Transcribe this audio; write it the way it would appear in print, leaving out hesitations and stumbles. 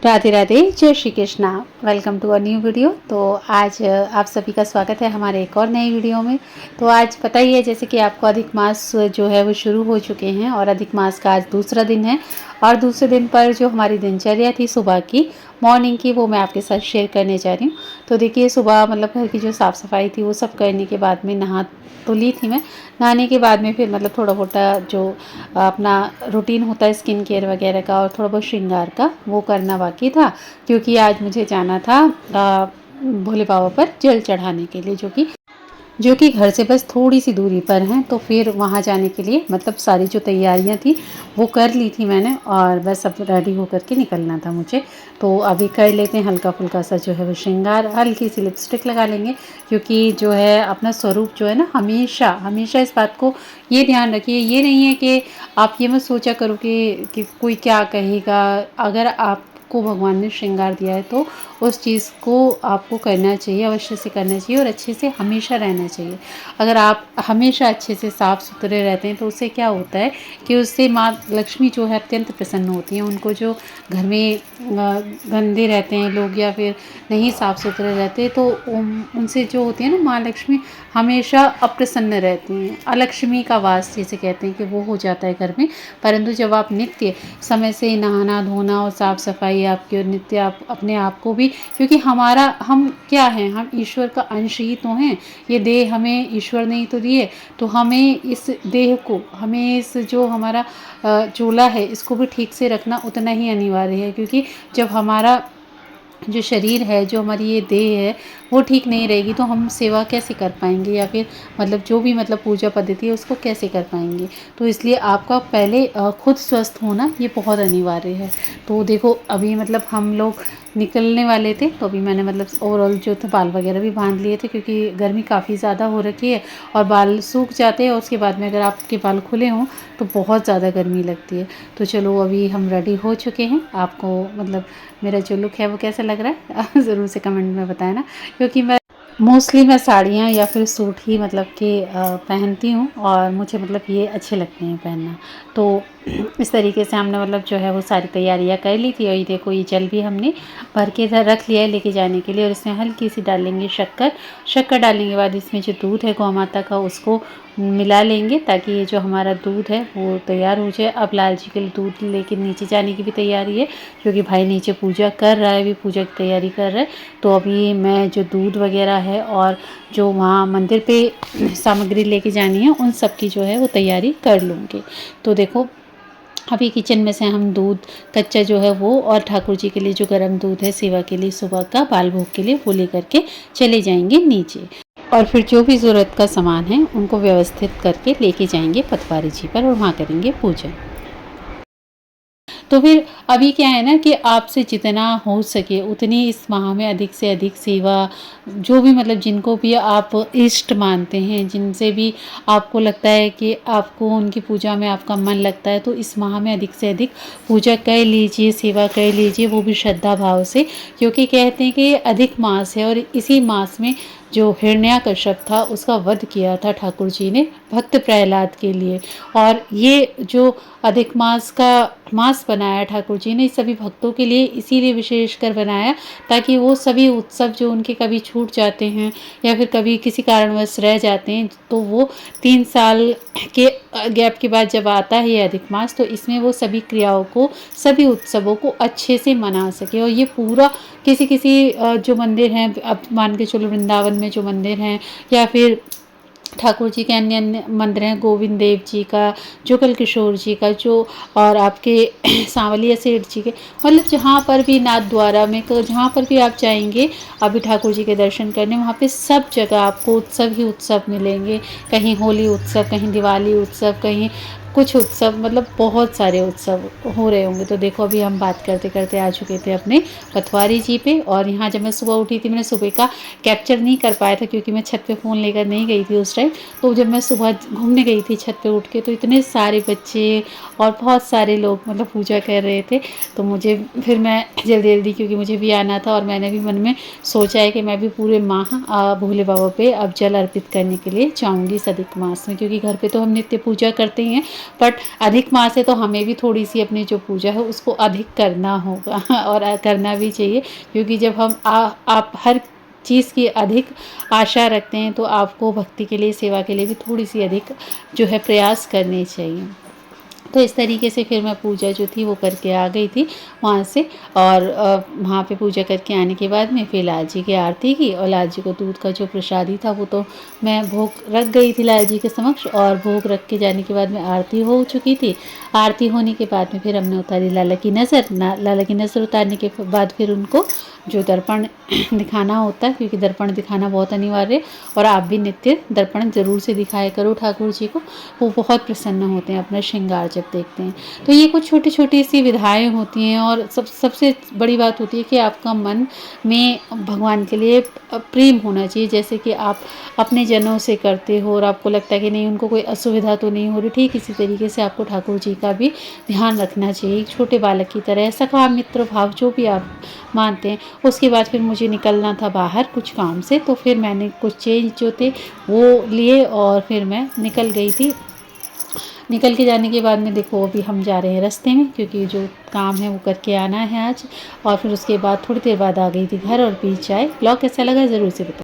Radhe Radhe, Jai Shri Krishna. Welcome to a new video. तो आज आप सभी का स्वागत है हमारे एक और नई वीडियो में। तो आज पता ही है जैसे कि आपको अधिक मास जो है वो शुरू हो चुके हैं और अधिक मास का आज दूसरा दिन है। और दूसरे दिन पर जो हमारी दिनचर्या थी सुबह की मॉर्निंग की, वो मैं आपके साथ शेयर करने जा रही हूँ। तो देखिए, सुबह मतलब घर की जो साफ़ सफाई थी वो सब करने के बाद में नहा तो ली थी मैं। नहाने के बाद में फिर मतलब थोड़ा मोटा जो अपना रूटीन होता है स्किन केयर वगैरह का और थोड़ा बहुत श्रृंगार का, वो करना बाकी था। क्योंकि आज मुझे जाना था भोले बाबा पर जल चढ़ाने के लिए, जो कि घर से बस थोड़ी सी दूरी पर हैं। तो फिर वहाँ जाने के लिए मतलब सारी जो तैयारियां थी वो कर ली थी मैंने, और बस अब रेडी होकर के निकलना था मुझे। तो अभी कर लेते हैं हल्का फुल्का सा जो है वो श्रृंगार, हल्की सी लिपस्टिक लगा लेंगे। क्योंकि जो है अपना स्वरूप जो है ना, हमेशा हमेशा इस बात को ये ध्यान रखिए। ये नहीं है कि आप ये मत सोचा करो कि कोई क्या कहेगा। अगर आपको भगवान ने श्रृंगार दिया है तो उस चीज़ को आपको करना चाहिए, अवश्य से करना चाहिए और अच्छे से हमेशा रहना चाहिए। अगर आप हमेशा अच्छे से साफ़ सुथरे रहते हैं तो उससे क्या होता है कि उससे माँ लक्ष्मी जो है अत्यंत प्रसन्न होती हैं। उनको जो घर में गंदे रहते हैं लोग या फिर नहीं साफ़ सुथरे रहते, तो उनसे जो होती है ना माँ लक्ष्मी, हमेशा अप्रसन्न रहती हैं। अलक्ष्मी का वास जिसे कहते हैं कि वो हो जाता है घर में। परंतु जब आप नित्य समय से नहाना धोना और साफ़ सफाई आपकी और नित्य आप अपने आप को भी, क्योंकि हम क्या हैं, हम ईश्वर का अंश ही तो हैं। ये देह हमें ईश्वर ने ही तो दिए। तो हमें इस देह को, हमें इस जो हमारा चूल्हा है इसको भी ठीक से रखना उतना ही अनिवार्य है। क्योंकि जब हमारा जो शरीर है, जो हमारी ये देह है, वो ठीक नहीं रहेगी तो हम सेवा कैसे कर पाएंगे, या फिर मतलब जो भी मतलब पूजा पद्धति है उसको कैसे कर पाएंगे। तो इसलिए आपका पहले खुद स्वस्थ होना ये बहुत अनिवार्य है। तो देखो, अभी मतलब हम लोग निकलने वाले थे, तो अभी मैंने मतलब ओवरऑल जो थे बाल वगैरह भी बांध लिए थे। क्योंकि गर्मी काफ़ी ज़्यादा हो रखी है और बाल सूख जाते हैं और उसके बाद में अगर आपके बाल खुले हों तो बहुत ज़्यादा गर्मी लगती है। तो चलो, अभी हम रेडी हो चुके हैं। आपको मतलब मेरा जो लुक है वो कैसा लग रहा है ज़रूर से कमेंट में बताया ना। क्योंकि मोस्टली मैं साड़ियाँ या फिर सूट ही मतलब कि पहनती हूँ और मुझे मतलब ये अच्छे लगते हैं पहनना। तो इस तरीके से हमने मतलब जो है वो सारी तैयारियाँ कर ली थी। और ये देखो, ये जल भी हमने भर के इधर रख लिया है लेके जाने के लिए। और इसमें हल्की सी डालेंगे शक्कर डालने के बाद इसमें जो दूध है गौ माता का उसको मिला लेंगे, ताकि ये जो हमारा दूध है वो तैयार हो जाए। अब लाल जी के लिए दूध लेके नीचे जाने की भी तैयारी है, क्योंकि भाई नीचे पूजा कर रहा है, अभी पूजा की तैयारी कर रहा है। तो अभी मैं जो दूध वगैरह है और जो वहाँ मंदिर पे सामग्री लेके जानी है उन सब की जो है वो तैयारी कर लूँगी। तो देखो, अभी किचन में से हम दूध कच्चा जो है वो, और ठाकुर जी के लिए जो गर्म दूध है सेवा के लिए सुबह का बाल भोग के लिए, वो लेकर के चले जाएंगे नीचे। और फिर जो भी ज़रूरत का सामान है उनको व्यवस्थित करके लेके जाएंगे पटवारी जी पर और वहाँ करेंगे पूजा। तो फिर अभी क्या है ना कि आपसे जितना हो सके उतनी इस माह में अधिक से अधिक सेवा, जो भी मतलब जिनको भी आप इष्ट मानते हैं, जिनसे भी आपको लगता है कि आपको उनकी पूजा में आपका मन लगता है, तो इस माह में अधिक से अधिक पूजा कर लीजिए, सेवा कर लीजिए, वो भी श्रद्धा भाव से। क्योंकि कहते हैं कि ये अधिक मास है और इसी मास में जो हिरण्याकश्यप था उसका वध किया था ठाकुर जी ने भक्त प्रहलाद के लिए। और ये जो अधिक मास का मास बनाया ठाकुर जी ने सभी भक्तों के लिए, इसीलिए विशेषकर बनाया ताकि वो सभी उत्सव जो उनके कभी छूट जाते हैं या फिर कभी किसी कारणवश रह जाते हैं, तो वो 3 साल के गैप के बाद जब आता है ये अधिक मास, तो इसमें वो सभी क्रियाओं को, सभी उत्सवों को अच्छे से मना सके। और ये पूरा किसी किसी जो मंदिर हैं, अब मान के चलो वृंदावन में जो मंदिर हैं, या फिर ठाकुर जी के अन्य अन्य मंदिर हैं, गोविंद देव जी का, जुगल किशोर जी का जो, और आपके सांवलिया सेठ जी के, मतलब जहाँ पर भी नाथ द्वारा में जहाँ पर भी आप जाएंगे अभी ठाकुर जी के दर्शन करने, वहाँ पे सब जगह आपको उत्सव ही उत्सव मिलेंगे। कहीं होली उत्सव, कहीं दिवाली उत्सव, कहीं कुछ उत्सव, मतलब बहुत सारे उत्सव हो रहे होंगे। तो देखो, अभी हम बात करते करते आ चुके थे अपने पटवारी जी पे। और यहाँ जब मैं सुबह उठी थी, मैंने सुबह का कैप्चर नहीं कर पाया था क्योंकि मैं छत पे फ़ोन लेकर नहीं गई थी उस टाइम। तो जब मैं सुबह घूमने गई थी छत पे उठ के, तो इतने सारे बच्चे और बहुत सारे लोग मतलब पूजा कर रहे थे। तो मुझे फिर मैं जल्दी जल्दी, क्योंकि मुझे भी आना था और मैंने भी मन में सोचा है कि मैं भी पूरे माह भोले बाबा पे अब जल अर्पित करने के लिए जाऊँगी इस अधिक मास में। क्योंकि घर पे तो हम नित्य पूजा करते ही हैं, बट अधिक मास है तो हमें भी थोड़ी सी अपनी जो पूजा है उसको अधिक करना होगा और करना भी चाहिए, क्योंकि जब हम आप हर चीज़ की अधिक आशा रखते हैं तो आपको भक्ति के लिए, सेवा के लिए भी थोड़ी सी अधिक जो है प्रयास करने चाहिए। तो इस तरीके से फिर मैं पूजा जो थी वो करके आ गई थी वहाँ से। और वहाँ पे पूजा करके आने के बाद में फिर लाल जी की आरती की, और लाल जी को दूध का जो प्रसादी था वो तो मैं भोग रख गई थी लाल जी के समक्ष, और भोग रख के जाने के बाद में आरती हो चुकी थी। आरती होने के बाद में फिर हमने उतारी लाला की नज़र। लाला की नज़र उतारने के बाद फिर उनको जो दर्पण दिखाना होता है, क्योंकि दर्पण दिखाना बहुत अनिवार्य है, और आप भी नित्य दर्पण ज़रूर से दिखाया करो ठाकुर जी को, वो बहुत प्रसन्न होते हैं अपना श्रृंगार जब देखते हैं। तो ये कुछ छोटी छोटी सी विधाएँ होती हैं, और सबसे बड़ी बात होती है कि आपका मन में भगवान के लिए प्रेम होना चाहिए। जैसे कि आप अपने जनों से करते हो और आपको लगता है कि नहीं उनको कोई असुविधा तो नहीं हो रही, ठीक इसी तरीके से आपको ठाकुर जी का भी ध्यान रखना चाहिए, एक छोटे बालक की तरह। सखा मित्र भाव जो भी आप मानते हैं। उसके बाद फिर मुझे निकलना था बाहर कुछ काम से, तो फिर मैंने कुछ चेंज जो थे वो लिए और फिर मैं निकल गई थी। निकल के जाने के बाद में देखो अभी हम जा रहे हैं रास्ते में, क्योंकि जो काम है वो करके आना है आज। और फिर उसके बाद थोड़ी देर बाद आ गई थी घर और पी चाय। ब्लॉग कैसा लगा ज़रूर से बताओ।